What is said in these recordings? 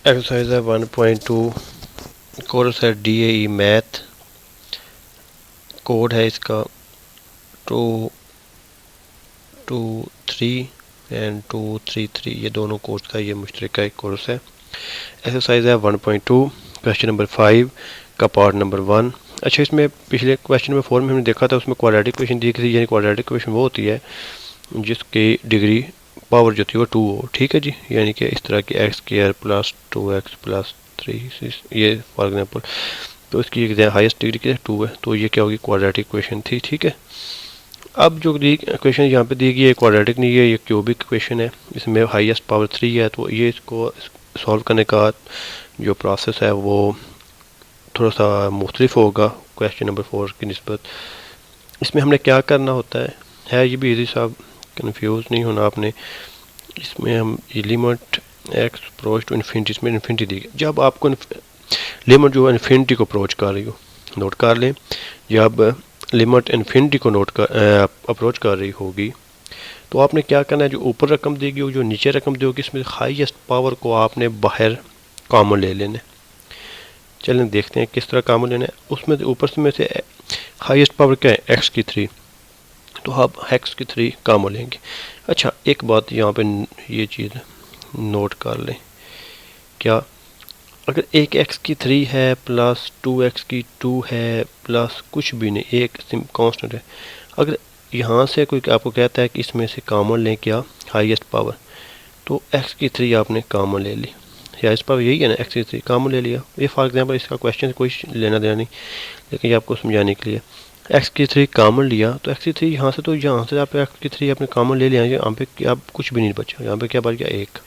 Exercise है 1.2 course है DAE math. Code है इसका 223 एंड 233, ये दोनों कोर्स का ये मुश्तरका एक कोर्स है। एक्सरसाइज है 1.2 क्वेश्चन नंबर 5 का पार्ट नंबर 1। अच्छा, इसमें पिछले क्वेश्चन नंबर 4 में हमने देखा था, उसमें क्वाड्रेटिक इक्वेशन दी थी, यानी क्वाड्रेटिक इक्वेशन वो होती है जिसकी डिग्री पावर जो थी वो 2 हो। ठीक है जी, यानी कि इस तरह की x² प्लस 2x प्लस 3 ये फॉर एग्जांपल, तो इसकी हाईएस्ट डिग्री क्या 2 है, तो ये क्या होगी क्वाड्रेटिक इक्वेशन थी। ठीक है, अब जो इक्वेशन यहाँ पे दी गई है क्वाड्रेटिक नहीं है, ये क्यूबिक इक्वेशन है, इसमें हाईएस्ट पावर 3 है, तो ये इसको सॉल्व करने का जो प्रोसेस है वो थोड़ा सा मुख्तलिफ होगा क्वेश्चन नंबर 4 की निस्बत। इसमें हमने क्या करना होता है ये भी इजी साहब, कंफ्यूज नहीं होना आपने। इसमें हम limit x approach to infinity, इसमें इन्फिनिटी दी गई, जब आपको लिमिट जो इन्फिनिटी को अप्रोच कर रही हो, नोट कर लें, जब लिमिट इन्फिनिटी को अप्रोच कर रही होगी तो आपने क्या करना है, जो ऊपर रकम देगी हो, जो नीचे रकम दी होगी, इसमें हाईएस्ट पावर को आपने बाहर कॉमन ले लेना। चलें देखते हैं किस तरह कॉमन लेना है। उसमें ऊपर से में से हाईएस्ट पावर क्या है एक्स की 3, तो आप एक्स की 3 कॉमन लेंगे। अच्छा, एक बात यहाँ पे ये चीज़ नोट कर लें, क्या अगर एक एक्स की 3 है प्लस 2x की 2 है प्लस कुछ भी नहीं, एक कांस्टेंट है, अगर यहाँ से कोई आपको कहता है कि इसमें से कॉमन लें क्या हाईएस्ट पावर, तो x की 3 आपने कॉमन ले ली, या इस पर यही है ना, x की 3 कॉमन ले लिया। ये फॉर एग्जांपल इसका क्वेश्चन कोई लेना देना नहीं, लेकिन ये आपको समझाने के लिए x की 3 कॉमन लिया, तो x की 3 यहाँ से, तो यहाँ से आप x की 3 आपने कॉमन ले लिया, यहाँ पे आप कुछ भी नहीं बचा, यहाँ पे क्या बच गया एक,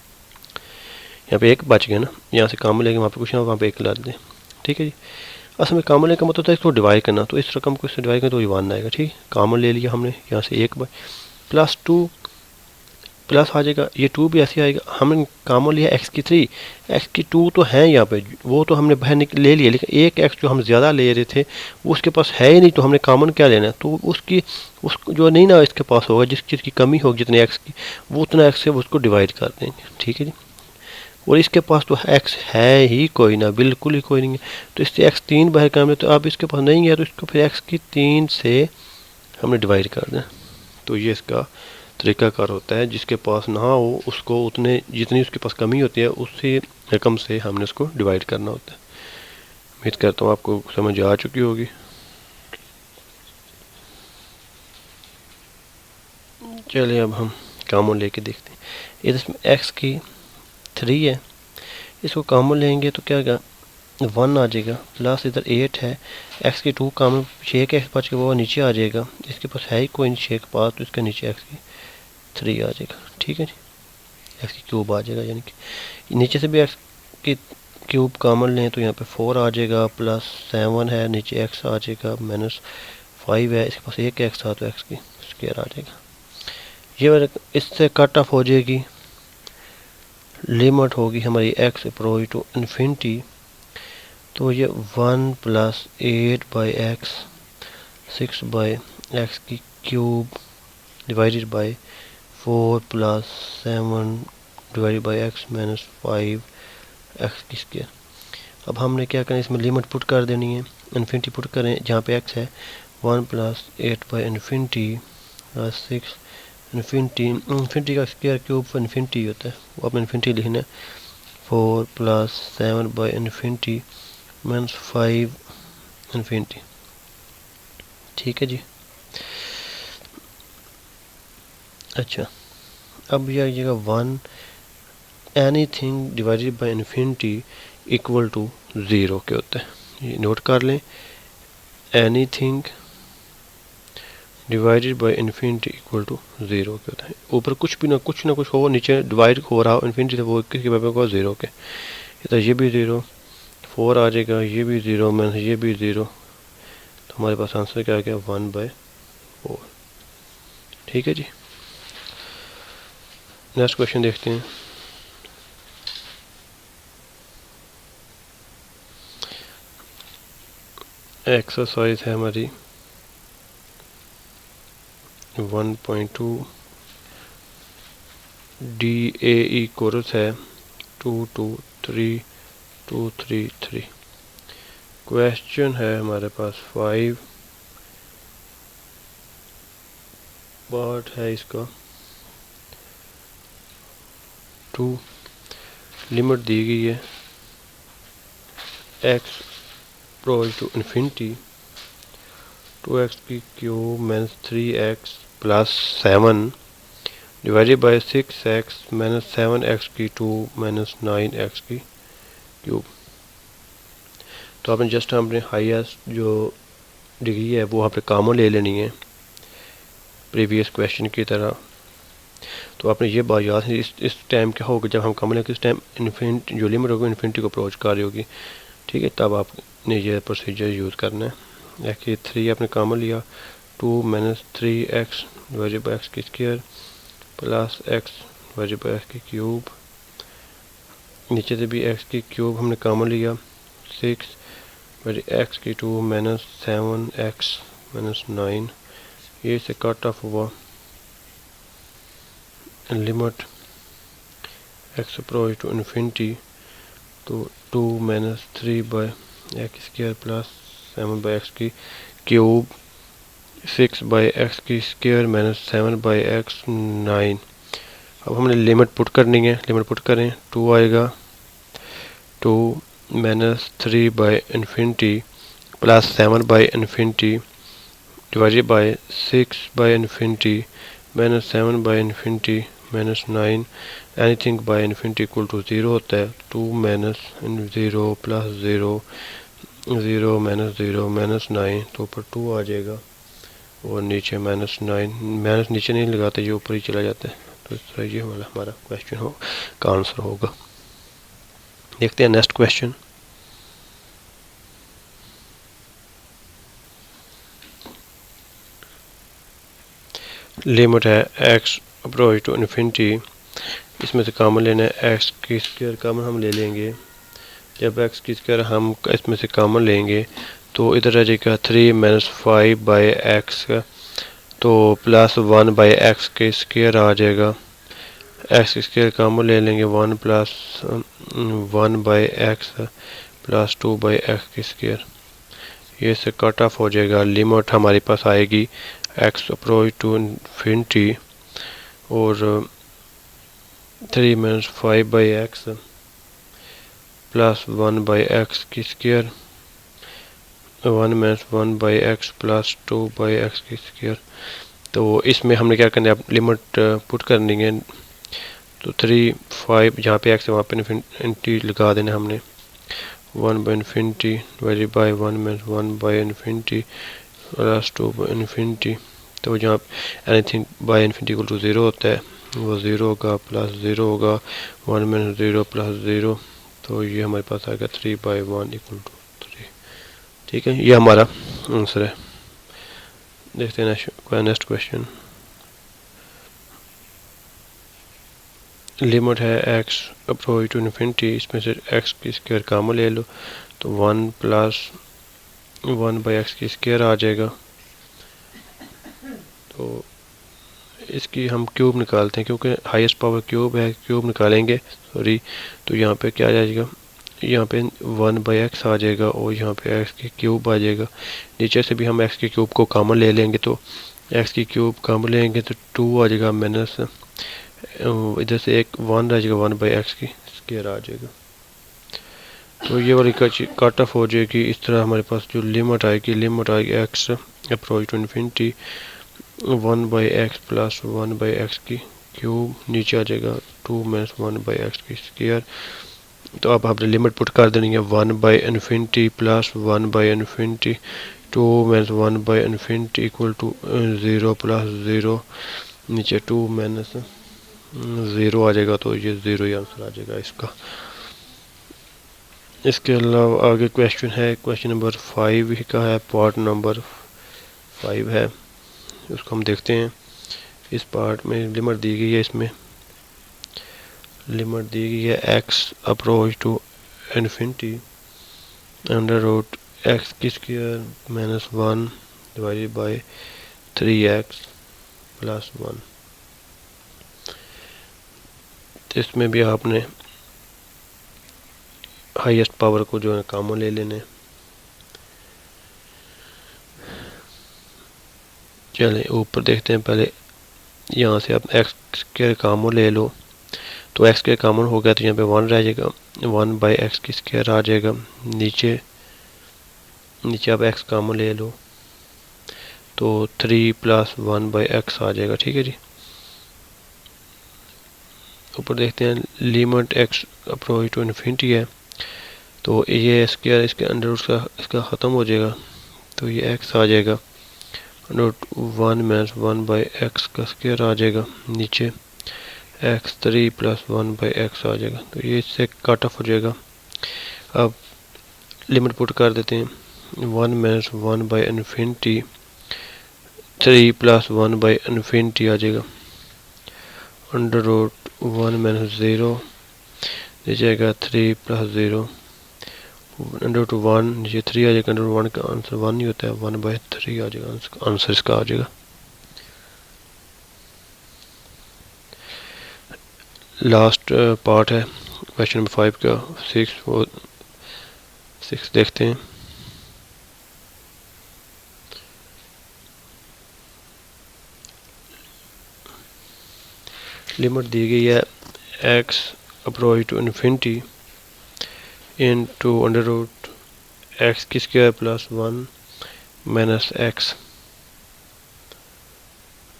यहाँ पे एक बच गया ना, यहाँ से कॉमन लेके वहाँ पे कुछ ना, वहाँ पे एक ला दें। ठीक है जी, असल में कॉमन लेने का मतलब था इसको डिवाइड करना, तो इस रकम को इससे डिवाइड करें तो ये 1 आएगा। ठीक, कॉमन ले लिया हमने, यहाँ से एक प्लस 2 प्लस आ जाएगा, ये 2 भी ऐसे आएगा। हमने कॉमन लिया एक्स की 3, एक्स की 2 तो है यहाँ पे, वो तो हमने बाहर ले लिया, लेकिन एक एक्स जो हम ज़्यादा ले रहे थे वो उसके पास है ही नहीं, तो हमने कॉमन क्या लेना है, तो उसकी उसको जो नहीं ना इसके पास होगा, जिस चीज़ की कमी होगी जितने एक्स की, वो उतना एक्स से उसको डिवाइड कर देंगे। ठीक है जी, और इसके पास तो एक्स है ही कोई ना, बिल्कुल ही कोई नहीं है, तो इससे एक्स 3 बाहर काम है, तो अब इसके पास नहीं है, तो इसको फिर एक्स की 3 से हमने डिवाइड कर दें। तो ये इसका तरीकाकार होता है, जिसके पास ना हो उसको उतने जितनी उसके पास कमी होती है उसी रकम से हमने उसको डिवाइड करना होता है। उम्मीद करता हूँ आपको समझ आ चुकी होगी। चलिए अब हम कॉमन लेके देखते हैं। इसमें एक्स की 3 है, इसको कॉमन लेंगे तो क्या होगा 1 आ जाएगा, प्लस इधर 8 है, एक्स की 2 कॉमन, 6 के एक्स बच के वो नीचे आ जाएगा, इसके पास है ही कोई नहीं 6 के पास, तो इसके नीचे एक्स की 3 आ जाएगा। ठीक है जी, एक्स की क्यूब आ जाएगा, यानी कि नीचे से भी एक्स की क्यूब कॉमन लें तो यहाँ पे 4 आ जाएगा, प्लस 7 है, नीचे एक्स आ जाएगा, माइनस 5 है, इसके पास एक एक्स था तो एक्स की स्क्वायर आ जाएगा। ये इससे कट ऑफ हो जाएगी, लिमिट होगी हमारी एक्स अप्रोच टू इन्फिनिटी, तो ये 1 plus 8 by x 6 by x की cube divided by 4 plus 7 divided by x minus 5 x की स्क्वायर। अब हमने क्या करना है, इसमें लिमिट पुट कर देनी है, इन्फिनिटी पुट करें जहाँ पे एक्स है, 1 plus 8 by infinity plus 6 infinity का स्क्वायर क्यूब इन्फिनिटी होता है, वो आपने इन्फिनिटी लिखना है, 4 plus 7 by infinity minus 5 infinity. ठीक है जी, अच्छा अब यह आ जाएगा 1 anything divided by infinity equal to 0 के होता है, ये नोट कर लें, anything divided by infinity equal to 0 के होता है। ऊपर कुछ ना कुछ हो, नीचे डिवाइड हो रहा हो इन्फिनिटी से, वो किसके बराबर होगा 0 के, तो ये भी 0, 4 आ जाएगा, ये भी 0 माइनस ये भी 0, तो हमारे पास आंसर क्या आ गया 1/4। ठीक है जी, नेक्स्ट क्वेश्चन देखते हैं। एक्सरसाइज है हमारी 1.2 DAE कोर्स है 2 to 3233। क्वेश्चन है हमारे पास 5, पार्ट है इसका 2, लिमिट दी गई है x approach to infinity 2x की cube minus 3x plus 7 divided by 6x minus 7x की 2 माइनस 9x की क्यूब। तो आपने जस्ट अपने हाईएस्ट जो डिग्री है वो आपने कॉमन ले लेनी है प्रीवियस क्वेश्चन की तरह। तो आपने ये बात याद है, इस टाइम क्या होगा जब हम कॉमन लेंगे, इस टाइम इन्फिनिटी जो लिमिट होगी इन्फिनिटी को अप्रोच कर रही होगी, ठीक है। तब आपने ये प्रोसीजर यूज़ करना है। कि 3 आपने कॉमन लिया, 2 minus 3x divided by x की square plus x divided by x की क्यूब, नीचे से भी x की क्यूब हमने कॉमन लिया, 6 x की 2 माइनस 7x माइनस 9, ये से कट ऑफ हुआ limit x approach to infinity, तो 2 minus 3 by x square plus 7 by x की क्यूब, 6 बाई एक्स की स्क्वायर माइनस 7 बाई एक्स 9। अब हमने लिमिट पुट करनी है, लिमिट पुट करें, 2 आएगा, 2 minus 3 by infinity plus 7 by infinity divided by 6 by infinity minus 7 by infinity minus 9, anything by infinity equal to 0 होता है। 2 माइनस 0 प्लस 0, 0 माइनस 0 माइनस 9, तो ऊपर 2 आ जाएगा और नीचे माइनस 9, माइनस नीचे नहीं लगाते, ये ऊपर ही चला जाता है। तो इस तरह ये वाला हमारा क्वेश्चन हो का आंसर होगा। देखते हैं नेक्स्ट क्वेश्चन। लिमिट है x अप्रोच टू इन्फिनिटी, इसमें से कॉमन लेना है, x की स्क्वायर कॉमन हम ले लेंगे। जब x की स्क्वायर हम इसमें से कॉमन लेंगे तो इधर आ जाएगा 3 माइनस 5 बाई एक्स का, तो प्लस 1 बाई एक्स के स्क्वायर आ जाएगा। एक्स की स्क्वायर कॉमन ले लेंगे, 1 plus 1 by x plus 2 by x की स्क्वायर, ये से कट ऑफ हो जाएगा। लिमिट हमारे पास आएगी x अप्रोच टू इन्फिनिटी और 3 minus 5 by x plus 1 by x की square, 1 minus 1 by x plus 2 by x की स्क्वायर। तो इसमें हमने क्या करना है, लिमिट पुट करनी है। तो 3 5 जहाँ पे एक्स है वहाँ पे इन्फिनिटी लगा देना हमने, 1 by infinity divided by 1 minus 1 by infinity plus 2 by infinity. तो जहाँ anything by infinity equal to 0 होता है वो 0 होगा प्लस 0 होगा, 1 माइनस 0 प्लस 0, तो ये हमारे पास आएगा 3 बाई 1 इक्वल टू 3। ठीक है, ये हमारा आंसर है। देखते हैं नेक्स्ट क्वेश्चन। लिमिट है x अप्रोच टू इन्फिनिटी, इसमें से x की स्क्वायर कॉमन ले लो, तो 1 प्लस 1 बाई एक्स की स्क्वायर आ जाएगा। तो इसकी हम क्यूब निकालते हैं क्योंकि हाईएस्ट पावर क्यूब है, क्यूब निकालेंगे सॉरी, तो यहाँ पे क्या आ जाएगा, यहाँ पे 1 बाई एक्स आ जाएगा और यहाँ पे x की क्यूब आ जाएगा। नीचे से भी हम x की क्यूब को कॉमन ले लेंगे, तो x की क्यूब कॉमन लेंगे तो 2 आ जाएगा, माइनस इधर से एक 1 आ जाएगा, 1 बाई एक्स की स्क्वायर आ जाएगा। तो ये वाली कट ऑफ हो जाएगी। इस तरह हमारे पास जो लिमिट आएगी x approach to infinity 1 by x plus 1 by x की क्यूब, नीचे आ जाएगा 2 माइनस 1 बाई एक्स की स्क्वायर। तो अब आपने लिमिट पुट कर देनी है, 1 by infinity plus 1 by infinity, 2 minus 1 by infinity equal to 0 plus 0, नीचे 2 माइनस 0 आ जाएगा, तो ये 0 ही आंसर आ जाएगा इसका। इसके अलावा आगे क्वेश्चन है, क्वेश्चन नंबर 5 का है, पार्ट नंबर 5 है, उसको हम देखते हैं। इस पार्ट में लिमिट दी गई है, इसमें लिमिट दी गई है x approach to infinity under root x की square minus 1 divided by 3x plus 1। इसमें भी आपने हाईएस्ट पावर को जो है कॉमन ले लेने। चलें ऊपर देखते हैं, पहले यहाँ से आप एक्स स्क्वायर कॉमन ले लो, तो एक्स स्क्वायर कॉमन हो गया तो यहाँ पे 1 रह जाएगा, 1 बाई एक्स की स्क्वायर आ जाएगा। नीचे नीचे आप एक्स कॉमन ले लो तो 3 प्लस 1 बाई एक्स आ जाएगा। ठीक है जी। ऊपर देखते हैं limit x approach to infinity है, तो ये स्क्वायर इसके अंडर उसका इसका ख़त्म हो जाएगा, तो ये एक्स आ जाएगा। रूट 1 माइनस 1 बाई एक्स का स्क्वायर आ जाएगा। नीचे एक्स 3 प्लस 1 बाई एक्स आ जाएगा, तो ये इससे कट ऑफ हो जाएगा। अब लिमिट पुट कर देते हैं, 1 minus 1 by infinity 3 plus 1 by infinity आ जाएगा। अंडर रूट 1 माइनस 0 नीचे आएगा 3 प्लस 0, अंडर रूट 1 नीचे 3 आ जाएगा। अंडर रूट 1 का आंसर 1 ही होता है, 1/3 आ जाएगा, आंसर इसका आ जाएगा। लास्ट पार्ट है क्वेश्चन नंबर 5 का, 6 देखते हैं। लिमिट दी गई है x approach to infinity into under root x की स्क्वायर प्लस 1 माइनस एक्स,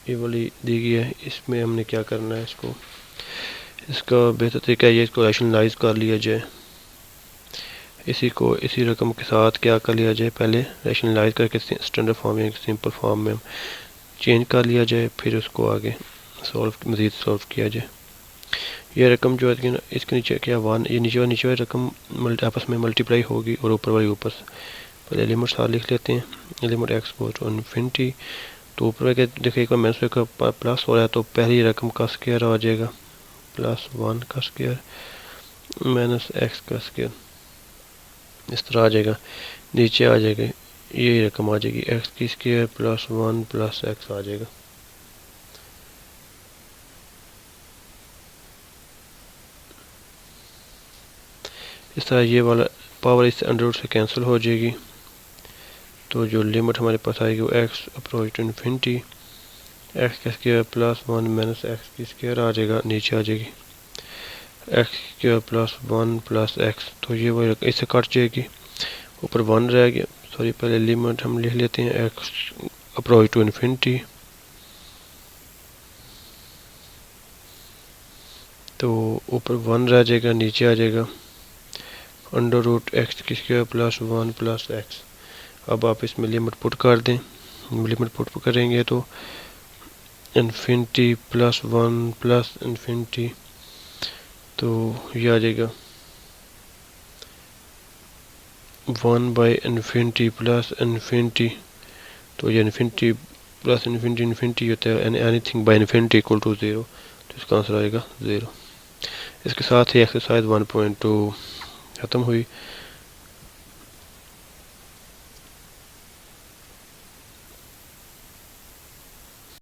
ये वाली दी गई है। इसमें हमने क्या करना है, इसका बेहतर तरीका ये, इसको रैशनलाइज कर लिया जाए। इसी रकम के साथ क्या कर लिया जाए, पहले रैशनलाइज करके स्टैंडर्ड फॉर्म या सिंपल फॉर्म में चेंज कर लिया जाए, फिर उसको आगे मज़ीद सॉल्व किया जाए। ये रकम जो है इसके नीचे क्या 1, ये नीचे वाली रकम आपस में मल्टीप्लाई होगी और ऊपर वाली ऊपर से। पहले लिमिट साथ लिख लेते हैं, limit x goes to infinity, तो ऊपर के देखिए एक बार माइनस का प्लस हो रहा है तो पहली रकम का स्क्वायर आ जाएगा, प्लस 1 का स्क्वायर माइनस एक्स का स्क्वायर, इस तरह आ जाएगा। नीचे आ जाएगा ये रकम आ जाएगी एक्स की स्क्वायर प्लस 1 प्लस एक्स आ जाएगा। इस तरह ये वाला पावर इससे अंडर रूट से कैंसिल हो जाएगी, तो जो लिमिट हमारे पास आएगी वो x approach to infinity x का स्क्वायर प्लस 1 माइनस एक्स की स्क्वायर आ जाएगा। नीचे आ जाएगी x square plus 1 plus x, तो ये वही इससे कट जाएगी, ऊपर 1 रह गया। सॉरी, पहले लिमिट हम लिख लेते हैं एक्स अप्रोच टू इन्फिनिटी, तो ऊपर 1 रह जाएगा, नीचे आ जाएगा अंडर रूट एक्स की स्क्वायर प्लस 1 प्लस एक्स। अब आप इसमें लिमिट पुट कर दें, लिमिट पुट करेंगे तो इन्फिनिटी प्लस 1 प्लस इन्फिनिटी, तो ये आ जाएगा 1 बाई इन्फिनिटी प्लस इन्फिनिटी, तो ये इन्फिनिटी प्लस इन्फिनिटी इन्फिनिटी होता है, anything by infinity equal to 0, तो इसका आंसर आएगा 0। इसके साथ ही एक्सरसाइज 1.2 ख़त्म हुई।